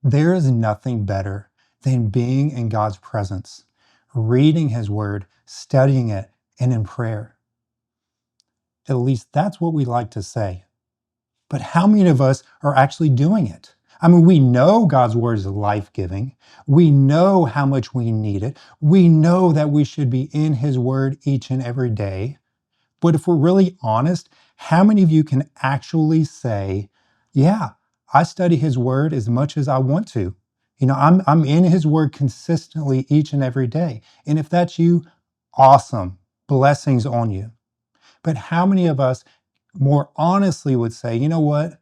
There is nothing better than being in God's presence, reading His Word, studying it, and in prayer. At least that's what we like to say. But how many of us are actually doing it? I mean, we know God's Word is life-giving. We know how much we need it. We know that we should be in His Word each and every day. But if we're really honest, how many of you can actually say, yeah, I study His Word as much as I want to? I'm in His Word consistently each and every day. And if that's you, awesome. Blessings on you. But how many of us more honestly would say, you know what?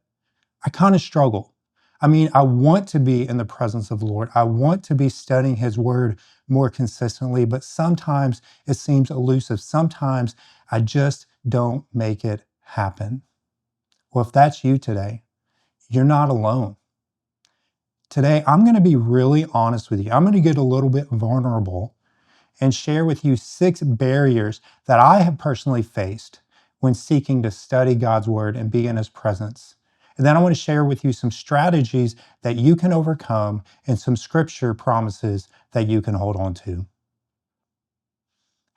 I kind of struggle. I mean, I want to be in the presence of the Lord. I want to be studying His Word more consistently, but sometimes it seems elusive. Sometimes I just don't make it happen. Well, if that's you today, you're not alone. Today, I'm going to be really honest with you. I'm going to get a little bit vulnerable and share with you 6 barriers that I have personally faced when seeking to study God's Word and be in His presence. And then I want to share with you some strategies that you can overcome and some scripture promises that you can hold on to.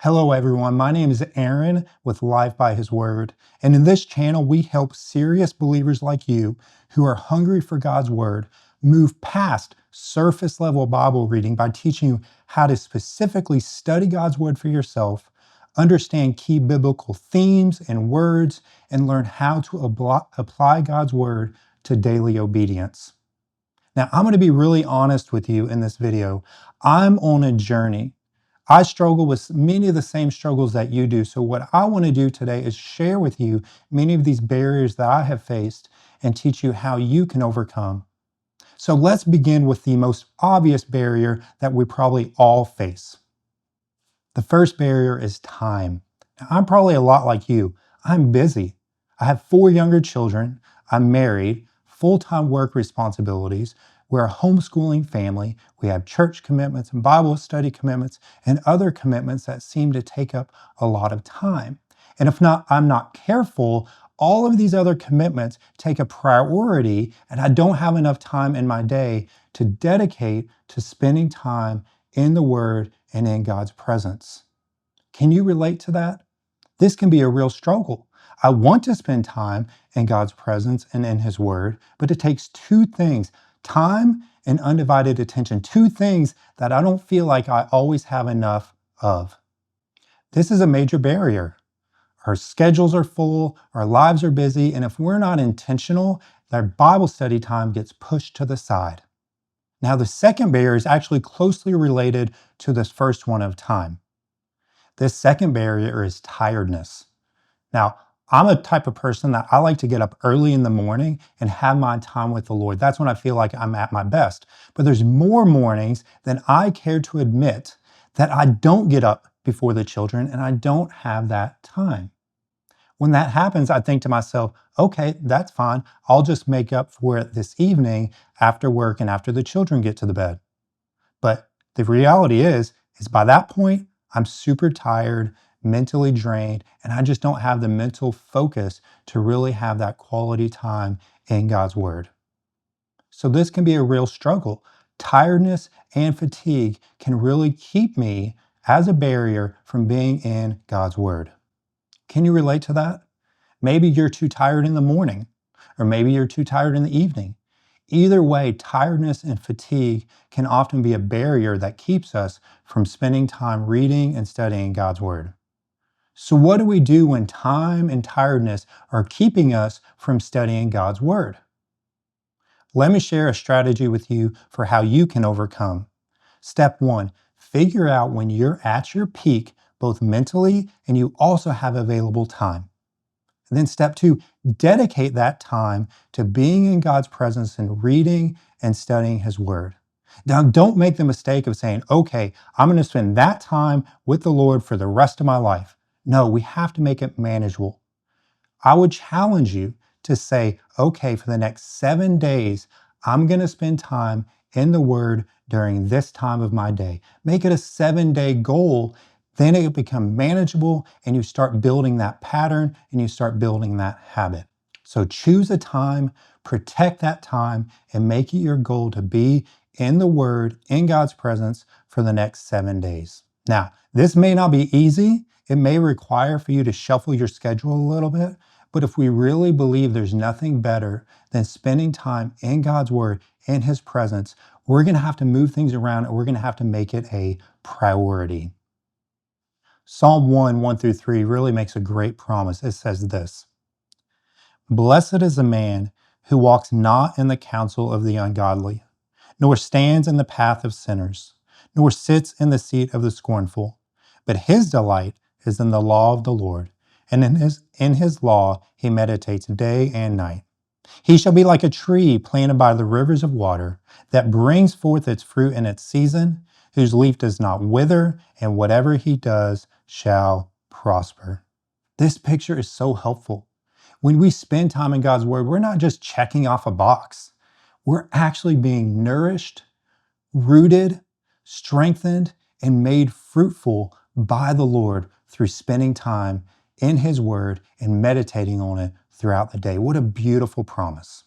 Hello, everyone. My name is Aaron with Life by His Word. And in this channel, we help serious believers like you who are hungry for God's Word move past surface level Bible reading by teaching you how to specifically study God's Word for yourself, understand key biblical themes and words, and learn how to apply God's Word to daily obedience. Now, I'm going to be really honest with you in this video. I'm on a journey. I struggle with many of the same struggles that you do. So what I want to do today is share with you many of these barriers that I have faced and teach you how you can overcome. So let's begin with the most obvious barrier that we probably all face. The first barrier is time. Now, I'm probably a lot like you. I'm busy. I have 4 younger children. I'm married, full-time work responsibilities. We're a homeschooling family. We have church commitments and Bible study commitments and other commitments that seem to take up a lot of time. And if I'm not careful, all of these other commitments take a priority, and I don't have enough time in my day to dedicate to spending time in the Word and in God's presence. Can you relate to that? This can be a real struggle. I want to spend time in God's presence and in His Word, but it takes 2 things, time and undivided attention, 2 things that I don't feel like I always have enough of. This is a major barrier. Our schedules are full, our lives are busy, and if we're not intentional, our Bible study time gets pushed to the side. Now, the second barrier is actually closely related to this first one of time. This second barrier is tiredness. Now, I'm a type of person that I like to get up early in the morning and have my time with the Lord. That's when I feel like I'm at my best. But there's more mornings than I care to admit that I don't get up before the children and I don't have that time. When that happens, I think to myself, okay, that's fine. I'll just make up for it this evening after work and after the children get to the bed. But the reality is by that point, I'm super tired, mentally drained, and I just don't have the mental focus to really have that quality time in God's Word. So this can be a real struggle. Tiredness and fatigue can really keep me as a barrier from being in God's Word. Can you relate to that? Maybe you're too tired in the morning, or maybe you're too tired in the evening. Either way, tiredness and fatigue can often be a barrier that keeps us from spending time reading and studying God's Word. So what do we do when time and tiredness are keeping us from studying God's Word? Let me share a strategy with you for how you can overcome. Step 1, figure out when you're at your peak, both mentally and you also have available time. And then step 2, dedicate that time to being in God's presence and reading and studying His Word. Now, don't make the mistake of saying, okay, I'm going to spend that time with the Lord for the rest of my life. No, we have to make it manageable. I would challenge you to say, okay, for the next 7 days, I'm going to spend time in the Word during this time of my day. Make it a 7-day goal. Then it becomes manageable and you start building that pattern and you start building that habit. So choose a time, protect that time, and make it your goal to be in the Word, in God's presence for the next 7 days. Now, this may not be easy. It may require for you to shuffle your schedule a little bit. But if we really believe there's nothing better than spending time in God's Word, in His presence, we're going to have to move things around and we're going to have to make it a priority. Psalm 1 through 3 really makes a great promise. It says this: Blessed is the man who walks not in the counsel of the ungodly, nor stands in the path of sinners, nor sits in the seat of the scornful. But his delight is in the law of the Lord, and in his law he meditates day and night. He shall be like a tree planted by the rivers of water, that brings forth its fruit in its season, whose leaf does not wither, and whatever he does shall prosper. This picture is so helpful. When we spend time in God's Word, we're not just checking off a box. We're actually being nourished, rooted, strengthened, and made fruitful by the Lord through spending time in His Word and meditating on it throughout the day. What a beautiful promise.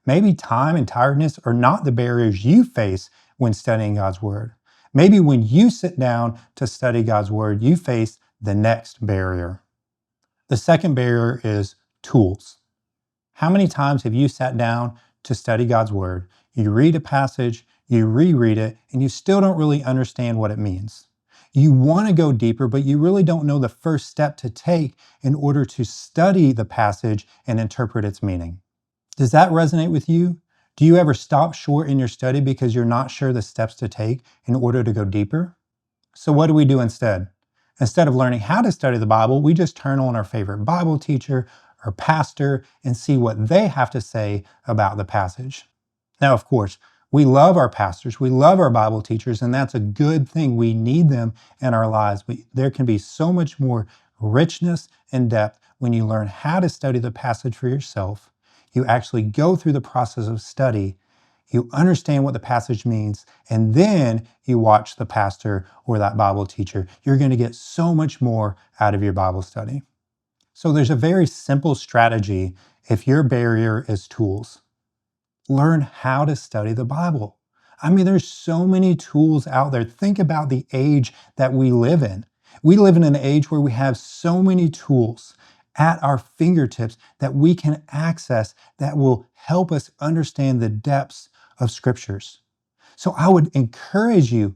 Maybe time and tiredness are not the barriers you face when studying God's Word. Maybe when you sit down to study God's Word, you face the next barrier. The second barrier is tools. How many times have you sat down to study God's Word? You read a passage, you reread it, and you still don't really understand what it means. You want to go deeper, but you really don't know the first step to take in order to study the passage and interpret its meaning. Does that resonate with you? Do you ever stop short in your study because you're not sure the steps to take in order to go deeper? So what do we do instead? Instead of learning how to study the Bible, we just turn on our favorite Bible teacher or pastor and see what they have to say about the passage. Now, of course, we love our pastors, we love our Bible teachers, and that's a good thing. We need them in our lives, but there can be so much more richness and depth when you learn how to study the passage for yourself. You actually go through the process of study, you understand what the passage means, and then you watch the pastor or that Bible teacher. You're going to get so much more out of your Bible study. So there's a very simple strategy if your barrier is tools. Learn how to study the Bible. I mean, there's so many tools out there. Think about the age that we live in. We live in an age where we have so many tools at our fingertips that we can access that will help us understand the depths of scriptures. So I would encourage you,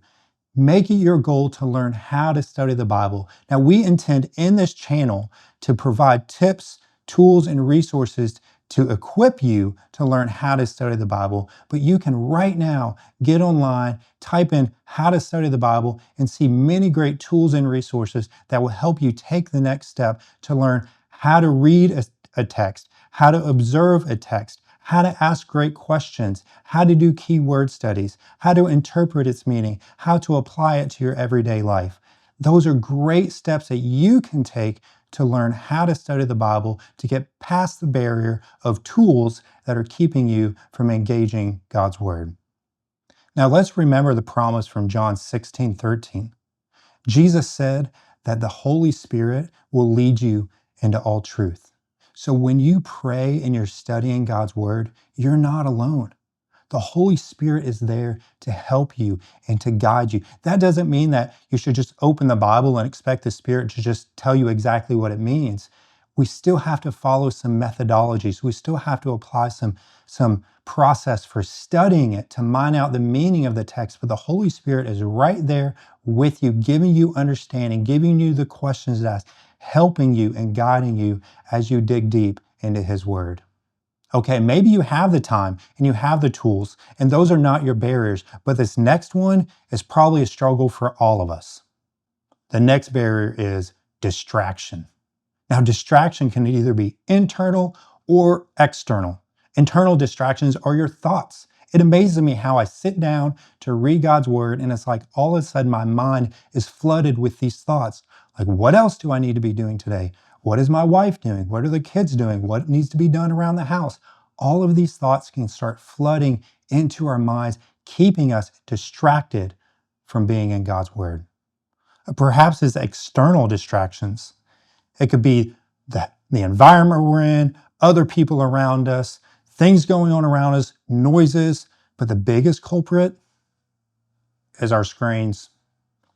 make it your goal to learn how to study the Bible. Now, we intend in this channel to provide tips, tools, and resources to equip you to learn how to study the Bible. But you can right now get online, type in how to study the Bible, and see many great tools and resources that will help you take the next step to learn how to read a text, how to observe a text, how to ask great questions, how to do keyword studies, how to interpret its meaning, how to apply it to your everyday life. Those are great steps that you can take to learn how to study the Bible, to get past the barrier of tools that are keeping you from engaging God's Word. Now let's remember the promise from John 16:13. Jesus said that the Holy Spirit will lead you into all truth. So when you pray and you're studying God's Word, you're not alone. The Holy Spirit is there to help you and to guide you. That doesn't mean that you should just open the Bible and expect the Spirit to just tell you exactly what it means. We still have to follow some methodologies. We still have to apply some process for studying it to mine out the meaning of the text. But the Holy Spirit is right there with you, giving you understanding, giving you the questions to ask, helping you and guiding you as you dig deep into His Word. Okay, maybe you have the time and you have the tools, and those are not your barriers, but this next one is probably a struggle for all of us. The next barrier is distraction. Now, distraction can either be internal or external. Internal distractions are your thoughts. It amazes me how I sit down to read God's Word, and it's like all of a sudden my mind is flooded with these thoughts. Like, what else do I need to be doing today? What is my wife doing? What are the kids doing? What needs to be done around the house? All of these thoughts can start flooding into our minds, keeping us distracted from being in God's Word. Perhaps it's external distractions. It could be the environment we're in, other people around us, things going on around us, noises. But the biggest culprit is our screens.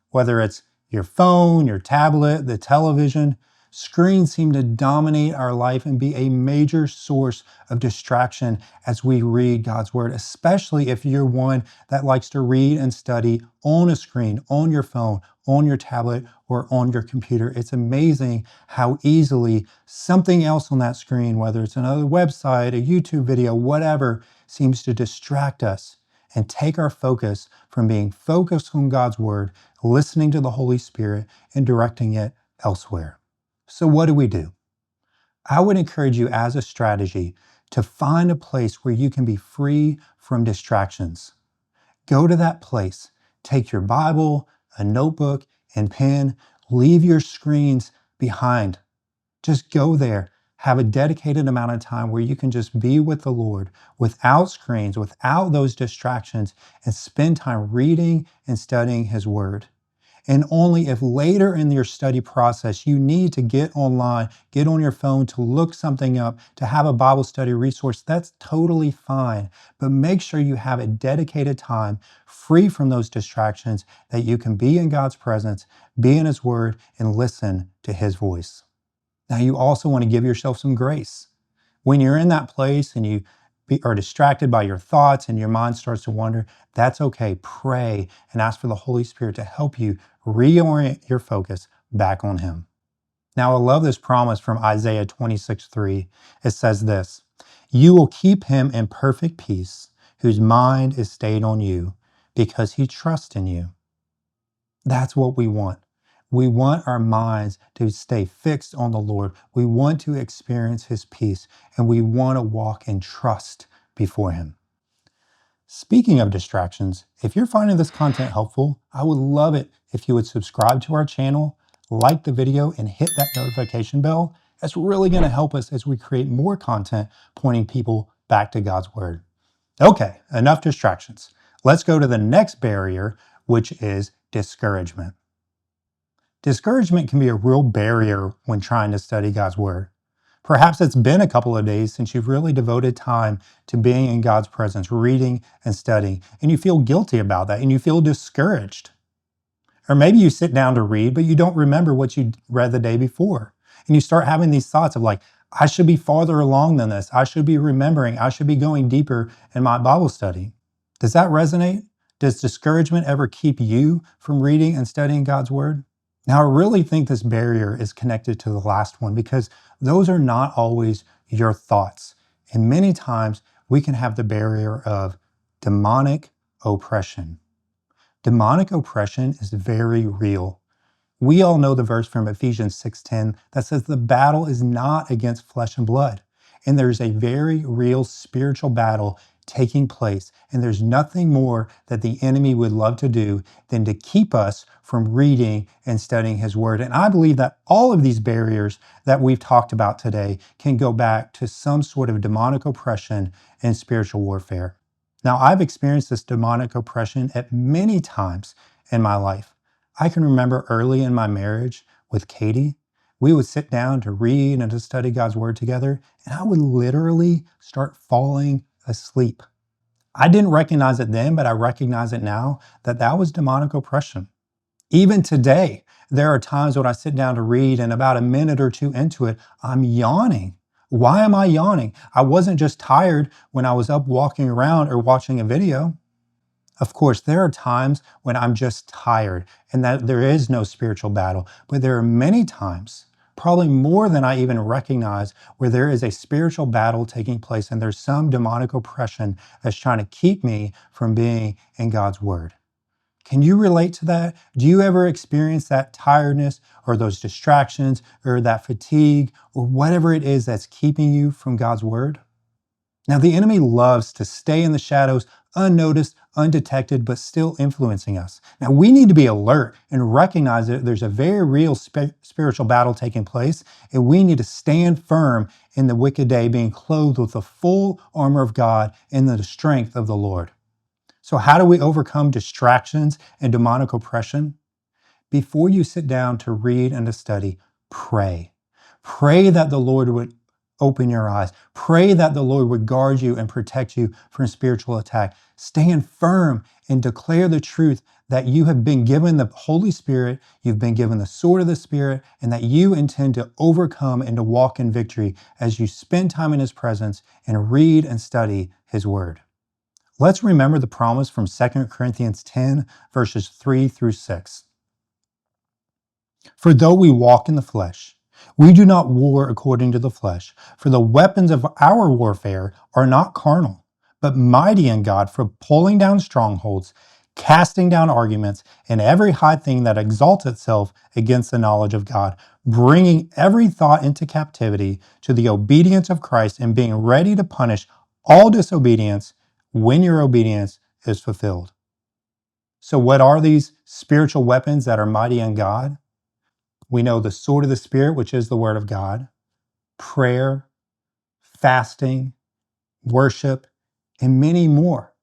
Whether it's your phone, your tablet, the television, screens seem to dominate our life and be a major source of distraction as we read God's word, especially if you're one that likes to read and study on a screen, on your phone, on your tablet, or on your computer. It's amazing how easily something else on that screen, whether it's another website, a YouTube video, whatever, seems to distract us and take our focus from being focused on God's word, listening to the Holy Spirit, and directing it elsewhere. So what do? I would encourage you as a strategy to find a place where you can be free from distractions. Go to that place, take your Bible, a notebook, and pen, leave your screens behind. Just go there. Have a dedicated amount of time where you can just be with the Lord without screens, without those distractions, and spend time reading and studying His Word. And only if later in your study process you need to get online, get on your phone to look something up, to have a Bible study resource, that's totally fine. But make sure you have a dedicated time free from those distractions that you can be in God's presence, be in His Word, and listen to His voice. Now, you also want to give yourself some grace. When you're in that place and you are distracted by your thoughts and your mind starts to wander, that's okay. Pray and ask for the Holy Spirit to help you reorient your focus back on Him. Now, I love this promise from Isaiah 26:3. It says this, "You will keep him in perfect peace, whose mind is stayed on you, because he trusts in you." That's what we want. We want our minds to stay fixed on the Lord. We want to experience His peace, and we want to walk in trust before Him. Speaking of distractions, if you're finding this content helpful, I would love it if you would subscribe to our channel, like the video, and hit that notification bell. That's really going to help us as we create more content pointing people back to God's Word. Okay, enough distractions. Let's go to the next barrier, which is discouragement. Discouragement can be a real barrier when trying to study God's Word. Perhaps it's been a couple of days since you've really devoted time to being in God's presence, reading and studying, and you feel guilty about that and you feel discouraged. Or maybe you sit down to read, but you don't remember what you read the day before. And you start having these thoughts of like, I should be farther along than this. I should be remembering. I should be going deeper in my Bible study. Does that resonate? Does discouragement ever keep you from reading and studying God's Word? Now, I really think this barrier is connected to the last one because those are not always your thoughts. And many times we can have the barrier of demonic oppression. Demonic oppression is very real. We all know the verse from Ephesians 6:10 that says the battle is not against flesh and blood. And there's a very real spiritual battle taking place. And there's nothing more that the enemy would love to do than to keep us from reading and studying His Word. And I believe that all of these barriers that we've talked about today can go back to some sort of demonic oppression and spiritual warfare. Now, I've experienced this demonic oppression at many times in my life. I can remember early in my marriage with Katie, we would sit down to read and to study God's Word together, and I would literally start falling asleep. I didn't recognize it then, but I recognize it now that that was demonic oppression. Even today, there are times when I sit down to read and about a minute or two into it, I'm yawning. Why am I yawning? I wasn't just tired when I was up walking around or watching a video. Of course, there are times when I'm just tired and that there is no spiritual battle, but there are many times, probably more than I even recognize, where there is a spiritual battle taking place and there's some demonic oppression that's trying to keep me from being in God's Word. Can you relate to that? Do you ever experience that tiredness or those distractions or that fatigue or whatever it is that's keeping you from God's Word? Now, the enemy loves to stay in the shadows, unnoticed, undetected, but still influencing us. Now, we need to be alert and recognize that there's a very real spiritual battle taking place, and we need to stand firm in the wicked day, being clothed with the full armor of God and the strength of the Lord. So how do we overcome distractions and demonic oppression? Before you sit down to read and to study, pray. Pray that the Lord would open your eyes. Pray that the Lord would guard you and protect you from spiritual attack. Stand firm and declare the truth that you have been given the Holy Spirit, you've been given the sword of the Spirit, and that you intend to overcome and to walk in victory as you spend time in His presence and read and study His Word. Let's remember the promise from 2 Corinthians 10, verses 3 through 6. For though we walk in the flesh, we do not war according to the flesh. For the weapons of our warfare are not carnal, but mighty in God for pulling down strongholds, casting down arguments, and every high thing that exalts itself against the knowledge of God, bringing every thought into captivity to the obedience of Christ, and being ready to punish all disobedience when your obedience is fulfilled. So what are these spiritual weapons that are mighty in God? We know the sword of the Spirit, which is the Word of God, prayer, fasting, worship, and many more.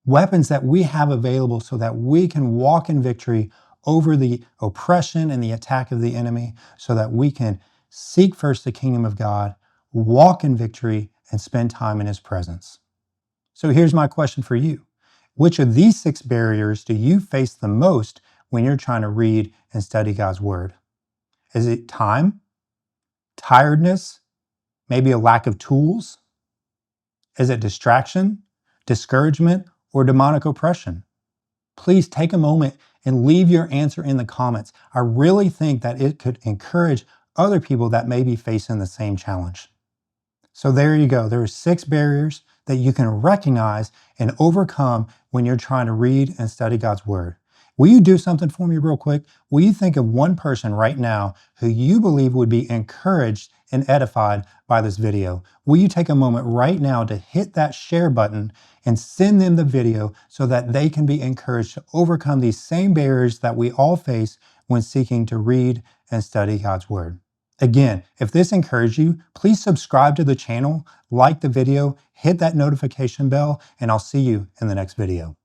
Weapons that we have available so that we can walk in victory over the oppression and the attack of the enemy, so that we can seek first the kingdom of God, walk in victory, and spend time in His presence. So here's my question for you. Which of these 6 barriers do you face the most when you're trying to read and study God's Word? Is it time, tiredness, maybe a lack of tools? Is it distraction, discouragement, or demonic oppression? Please take a moment and leave your answer in the comments. I really think that it could encourage other people that may be facing the same challenge. So there you go. There are 6 barriers that you can recognize and overcome when you're trying to read and study God's Word. Will you do something for me real quick? Will you think of one person right now who you believe would be encouraged and edified by this video? Will you take a moment right now to hit that share button and send them the video so that they can be encouraged to overcome these same barriers that we all face when seeking to read and study God's Word? Again, if this encouraged you, please subscribe to the channel, like the video, hit that notification bell, and I'll see you in the next video.